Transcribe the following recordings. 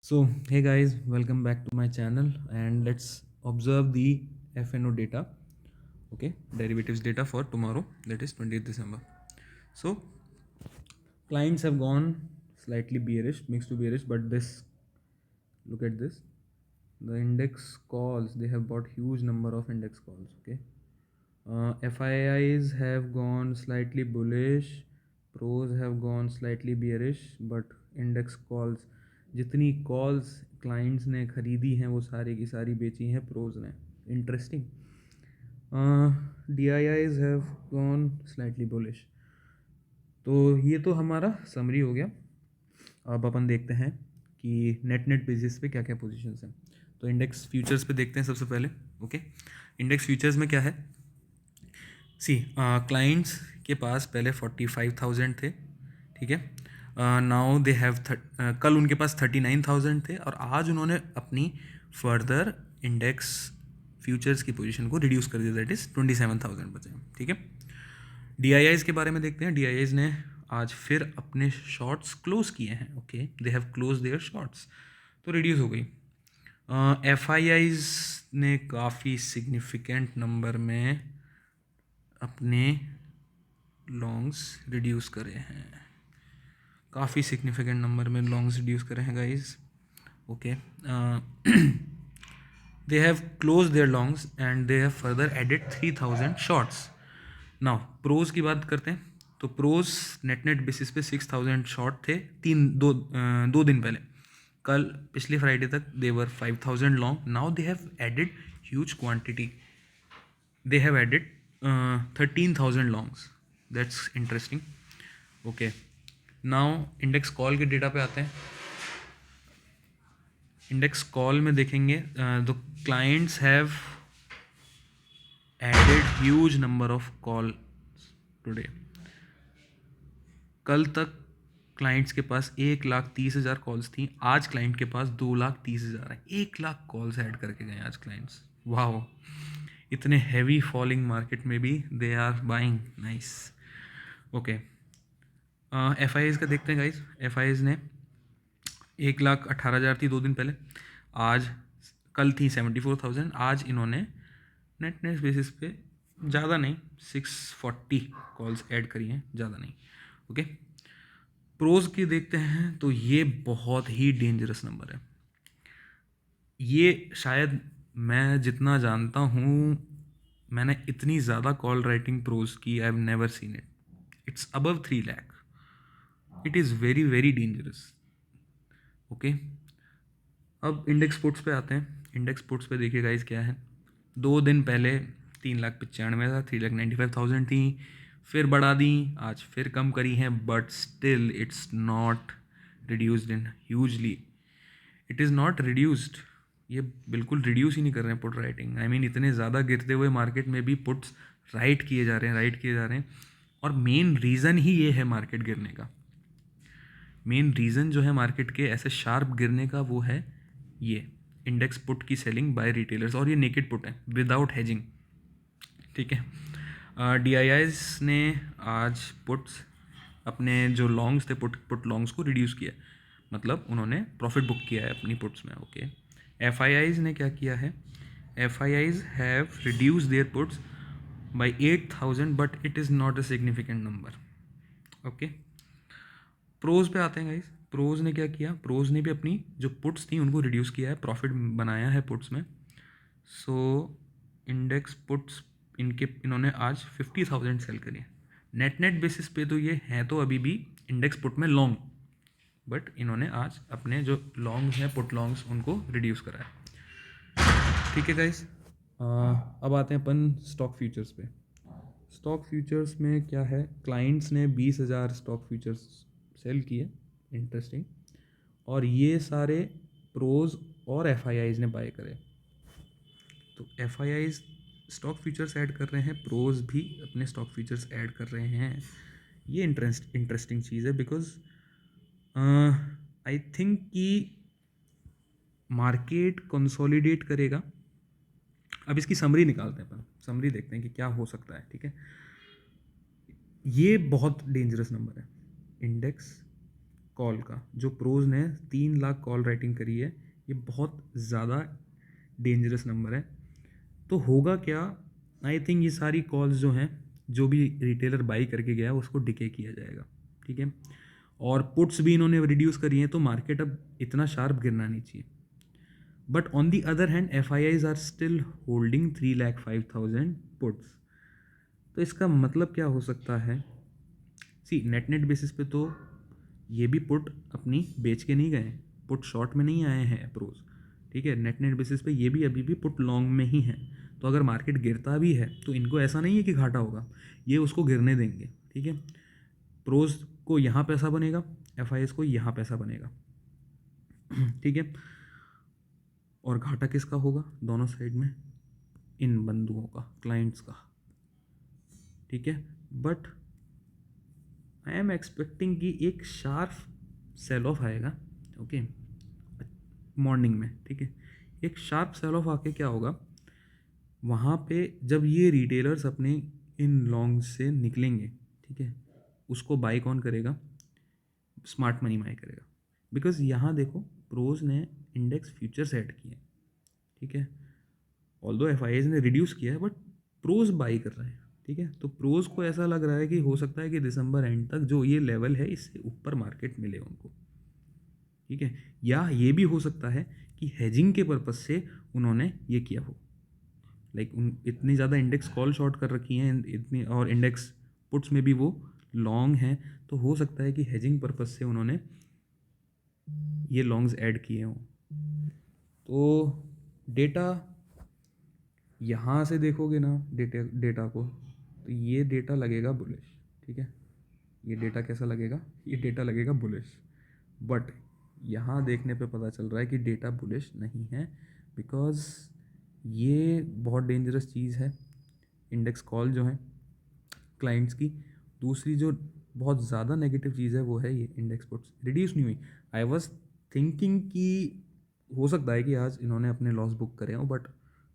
So, hey guys, welcome back to my channel and let's observe the FNO data, okay, derivatives data for tomorrow, that is 20th December. So, clients have gone slightly bearish, mixed to bearish, but this, look at this, the index calls, they have bought huge number of index calls, okay. FIIs have gone slightly bullish, pros have gone slightly bearish, but index calls, जितनी calls clients ने खरीदी हैं वो सारी की सारी बेची हैं प्रोज ने. Interesting. DIIs have gone slightly bullish. तो ये तो हमारा समरी हो गया. अब अपन देखते हैं कि नेट बेसिस पे क्या क्या पोजीशंस हैं. तो इंडेक्स फ्यूचर्स पे देखते हैं सबसे पहले. ओके, इंडेक्स फ्यूचर्स में क्या है. सी क्लाइंट्स के पास पहले 45,000 थे, ठीक है. नाउ दे हैव कल उनके पास 39,000 थे और आज उन्होंने अपनी फर्दर इंडेक्स फ्यूचर्स की पोजीशन को रिड्यूस कर दिया, दैट इज़ 27,000 बचे, ठीक है. DIIs के बारे में देखते हैं. DIIs ने आज फिर अपने शॉर्ट्स क्लोज किए हैं. Okay, they have close their shorts, तो रिड्यूस हो गई. FIIs ने काफ़ी सिग्निफिकेंट नंबर में अपने लॉन्ग्स रिड्यूस करे हैं. काफ़ी सिग्निफिकेंट नंबर में लॉन्ग्स रिड्यूस करे हैं guys. Okay, they have close their longs and they have further added 3,000 shorts. Now pros की बात करते हैं. तो प्रोज नेट बेसिस पे 6,000 शॉर्ट थे दो दिन पहले. कल पिछले फ्राइडे तक देवर 5,000 long. Now they have added huge quantity. They have added 13,000 longs. That's interesting. Okay, now index call के डेटा पे आते हैं. इंडेक्स कॉल में देखेंगे the clients have added huge number of call today. कल तक क्लाइंट्स के पास 1,30,000 कॉल्स थी. आज क्लाइंट के पास 2,30,000 है. 1,00,000 कॉल्स ऐड करके गए आज क्लाइंट्स. वाह, इतने हैवी फॉलिंग मार्केट में भी they are buying. Nice. Okay, FIIs का देखते हैं गाइज. FIIs ने 1,18,000 थी 2 दिन पहले. आज कल थी 74,000. आज इन्होंने नेट बेसिस पे ज़्यादा नहीं 640 कॉल्स ऐड करी हैं, ज़्यादा नहीं. ओके, प्रोज की देखते हैं. तो ये बहुत ही डेंजरस नंबर है. ये शायद मैं जितना जानता हूँ, मैंने इतनी ज़्यादा कॉल राइटिंग प्रोज की I have never seen it. It's above 3 lakh. It is very very dangerous. Okay, अब इंडेक्स पुट्स पे आते हैं. इंडेक्स पुट्स पे देखिए गाइस क्या है. 2 दिन पहले 3,95,000 था, 3,95,000 थी, फिर बढ़ा दी, आज फिर कम करी हैं, but still it's not reduced in hugely. It is not reduced. ये बिल्कुल रिड्यूस ही नहीं कर रहे हैं पुट राइटिंग. आई मीन इतने ज़्यादा गिरते हुए मार्केट में भी पुट्स राइट किए जा रहे हैं. और मेन रीज़न ही ये है मार्केट गिरने का. मेन रीज़न जो है मार्केट के ऐसे शार्प गिरने का वो है ये इंडेक्स पुट की सेलिंग बाय रिटेलर्स. और ये नेकेड पुट है विदाउट हेजिंग, ठीक है. DIIs ने आज पुट्स अपने जो लॉन्ग्स थे पुट लॉन्ग्स को रिड्यूस किया, मतलब उन्होंने प्रॉफिट बुक किया है अपनी पुट्स में. ओके, FIIs ने क्या किया है. FIIs have reduce their puts by 8,000 but it is not a significant number. Okay, pros पे आते हैं गाइस. प्रोज ने क्या किया. प्रोज ने भी अपनी जो पुट्स थी उनको रिड्यूस किया है, प्रॉफिट बनाया है पुट्स में. सो इंडेक्स पुट्स इन्होंने आज 50,000 सेल करी. नेट बेसिस पे तो ये हैं तो अभी भी इंडेक्स पुट में लॉन्ग, बट इन्होंने आज अपने जो लॉन्ग्स हैं पुट लॉन्ग्स उनको रिड्यूस करा है. ठीक है गाइस. अब आते हैं अपन स्टॉक फ्यूचर्स पे. स्टॉक फ्यूचर्स में क्या है. क्लाइंट्स ने 20,000 स्टॉक फ्यूचर्स सेल किए. इंटरेस्टिंग. और ये सारे प्रोज और FIIs ने बाय करे. तो FIIs स्टॉक फीचर्स ऐड कर रहे हैं, प्रोज भी अपने स्टॉक फीचर्स ऐड कर रहे हैं. ये इंटरेस्टिंग चीज़ है बिकॉज आई थिंक कि मार्केट कंसोलिडेट करेगा. अब इसकी समरी निकालते हैं अपन. समरी देखते हैं कि क्या हो सकता है. ठीक है, ये बहुत डेंजरस नंबर है. इंडेक्स कॉल का, जो प्रोज ने 3 लाख कॉल राइटिंग करी है, ये बहुत ज़्यादा डेंजरस नंबर है। तो होगा क्या, आई थिंक ये सारी कॉल्स जो हैं, जो भी रिटेलर बाई करके गया उसको डिके किया जाएगा, ठीक है। और पुट्स भी इन्होंने रिड्यूस करी हैं, तो मार्केट अब इतना शार्प गिरना नहीं चाहिए। But on the other hand F I Is are still holding 3,05,000 puts. तो इसका मतलब क्या हो सकता है, सी नेट बेसिस पे तो ये भी पुट अपनी बेच के नहीं गए, पुट शॉर्ट में नहीं आए हैं अप्रोच, ठीक है। नेट बेसिस पे ये भी अभी भी पुट लॉन्ग में ही है। तो अगर मार्केट गिरता भी है तो इनको ऐसा नहीं है कि घाटा होगा, ये उसको गिरने देंगे, ठीक है। प्रोज को यहाँ पैसा बनेगा, एफ आई एस को यहाँ पैसा बनेगा, ठीक है। और घाटा किसका होगा दोनों साइड में, इन बंधुओं का, क्लाइंट्स का, ठीक है। बट आई एम एक्सपेक्टिंग कि एक शार्प सेल ऑफ आएगा, ओके, मॉर्निंग में, ठीक है। एक शार्प सेल ऑफ आके क्या होगा, वहाँ पे जब ये रिटेलर्स अपने इन लॉन्ग से निकलेंगे, ठीक है, उसको बाई कौन करेगा, स्मार्ट मनी बाई करेगा। बिकॉज यहाँ देखो प्रोज ने इंडेक्स फ्यूचर्स ऐड किए हैं, ठीक है। ऑल्दो एफ आई ने रिड्यूस किया है, बट प्रोज बाई कर रहे हैं, ठीक है। तो प्रोज को ऐसा लग रहा है कि हो सकता है कि दिसंबर एंड तक जो ये लेवल है इससे ऊपर मार्केट मिले उनको, ठीक है। या ये भी हो सकता है कि हेजिंग के पर्पज से उन्होंने ये किया हो, लाइक उन इतनी ज़्यादा इंडेक्स कॉल शॉर्ट कर रखी हैं इतनी, और इंडेक्स पुट्स में भी वो लॉन्ग हैं, तो हो सकता है कि हेजिंग पर्पज से उन्होंने ये लॉन्ग्स ऐड किए हों। तो डेटा यहाँ से देखोगे ना, डेटा को, तो ये डेटा लगेगा बुलिश, ठीक है। ये डेटा कैसा लगेगा, ये डेटा लगेगा बुलिश, बट यहाँ देखने पे पता चल रहा है कि डेटा बुलिश नहीं है, बिकॉज ये बहुत डेंजरस चीज़ है इंडेक्स कॉल जो है क्लाइंट्स की। दूसरी जो बहुत ज़्यादा नेगेटिव चीज़ है वो है ये इंडेक्स पुट्स रिड्यूस नहीं हुई। आई वॉज थिंकिंग कि हो सकता है कि आज इन्होंने अपने लॉस बुक करे हो, but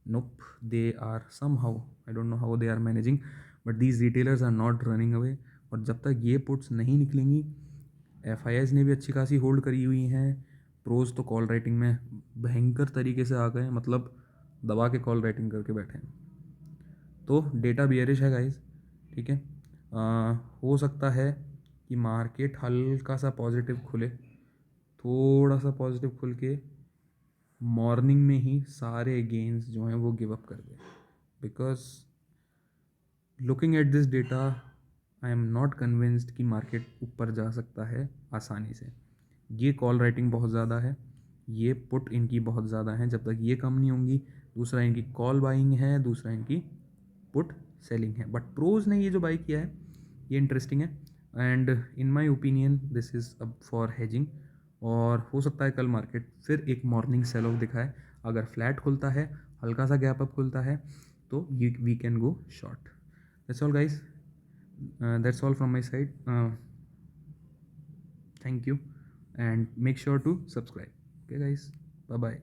nope, they are somehow, I don't know how they are managing, but these retailers are not running away। और जब तक ये पुट्स नहीं निकलेंगी, एफ आई ने भी अच्छी खासी होल्ड करी हुई हैं, प्रोज तो कॉल राइटिंग में भयंकर तरीके से आ गए, मतलब दबा के कॉल राइटिंग करके बैठे हैं। तो डेटा बियरिश है गाइस, ठीक है। हो सकता है कि मार्केट हल्का सा पॉजिटिव खुले, थोड़ा सा पॉजिटिव खुल के मॉर्निंग में ही सारे गेन्स जो हैं वो गिव अप कर दे, because looking at this data I am not convinced कि मार्केट ऊपर जा सकता है आसानी से। ये कॉल राइटिंग बहुत ज़्यादा है, ये पुट इनकी बहुत ज़्यादा है, जब तक ये कम नहीं होंगी, दूसरा इनकी कॉल बाइंग है, दूसरा इनकी पुट सेलिंग है। बट प्रोज ने ये जो बाई किया है ये इंटरेस्टिंग है, and in my opinion this is अब फॉर हेजिंग। और हो सकता है कल मार्केट फिर एक मॉर्निंग सेल ऑफ दिखाए, अगर फ्लैट खुलता है, हल्का सा गैप अप खुलता है, तो we can go short. That's all guys, that's all from my side. Thank you and make sure to subscribe. Okay guys, bye bye.